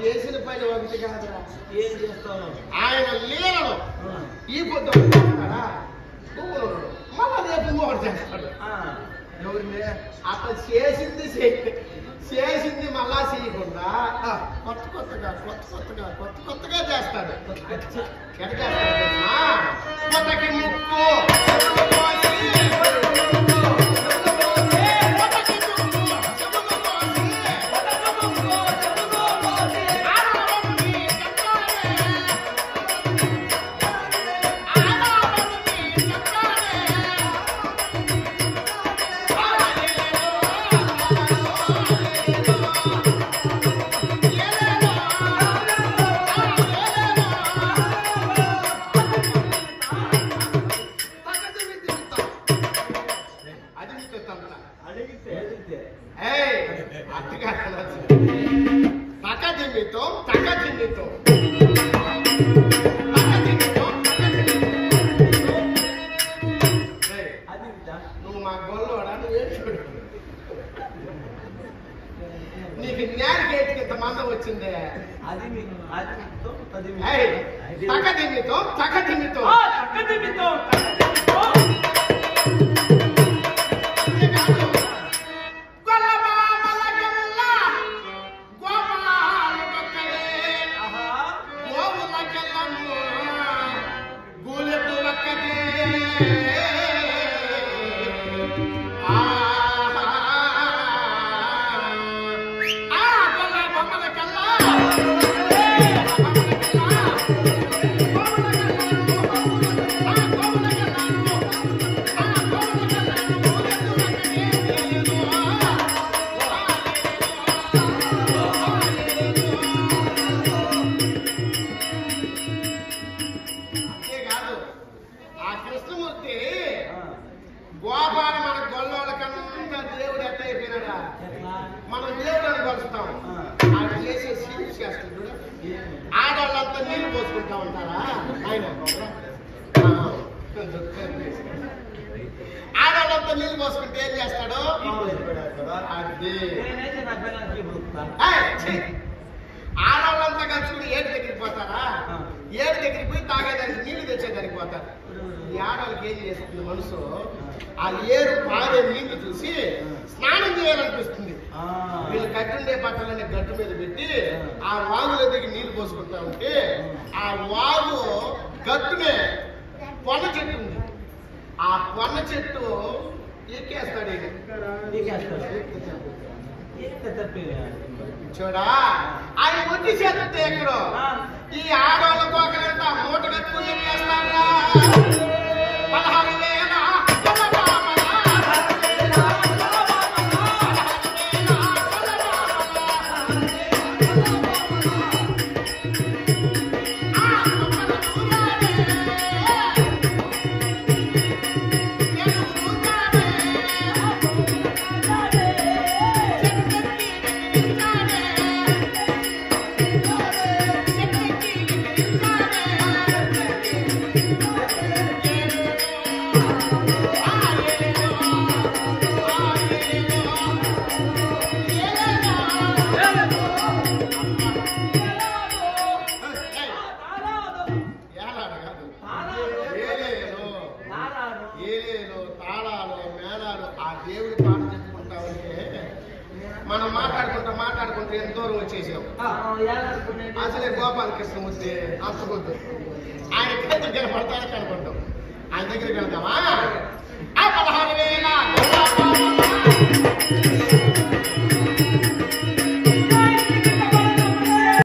చేసిన పని ఒకటి కాదురా. ఏం చేస్తావు? ఆయన లీలలు ఈ పొద్దు చేస్తాడా, మళ్ళా రేపు ఇంకొకటి చేస్తాడు. ఎవరిని అతను చేసింది మళ్ళా చేయకుండా కొత్త కొత్తగా చేస్తాడు. ఎట్లా చేస్తాడు? కొత్తకి ముక్కు నువ్వు మా గొల్లోడా నువ్వేడు నీకు జ్ఞానికి ఇంత మందం వచ్చిందే. తగ్గ గోపాలు మన గొల్లోళ్ళ కన్నా దేవుడు ఎట్ట అయిపోయినాడా. మనం దేవుడిని కొలుస్తాం, ఆయన చేసే సీరియస్ చేస్తాడు. ఆడవాళ్ళంతా నీళ్ళు పోసుకుంటా ఉంటారా ఆయన? ఆడవాళ్ళంతా నీళ్ళు పోసుకుంటే ఏం చేస్తాడు? ఆడవాళ్ళంతా కలుసుకుని ఏడు దగ్గరికి పోతారా? ఏడు దగ్గరికి పోయి తాగేదానికి నీళ్లు తెచ్చేదానికి పోతారు. ఈ ఆడవాళ్ళకి ఏం చేస్తుంది మనసు? ఆ ఏరు పారే నీళ్లు చూసి స్నానం చేయాలనిపిస్తుంది. వీళ్ళు కట్టుండే బట్టలని గట్టు మీద పెట్టి ఆ వాగుల దగ్గర నీళ్లు పోసుకుంటా ఉంటే ఆ వాగు గట్టునే పొన్న చెట్టు ఉంది. ఆ పొన్న చెట్టు ఎక్కేస్తాడు. చూడా ఆయన ఒట్టి చేస్తే ఎక్కడో ఈ ఆడవాళ్ళ కోకలంతా మూట కట్టుకుని ఎక్కేస్తాడా. 16,000 మనం మాట్లాడుకుంటే ఎంత దూరం వచ్చేసాం. అసలే గోపాలకృష్ణమూర్తి అంతకొద్దు ఆయన దగ్గర పడతానే కనపడ్డాం. ఆయన దగ్గరికి వెళ్తామా?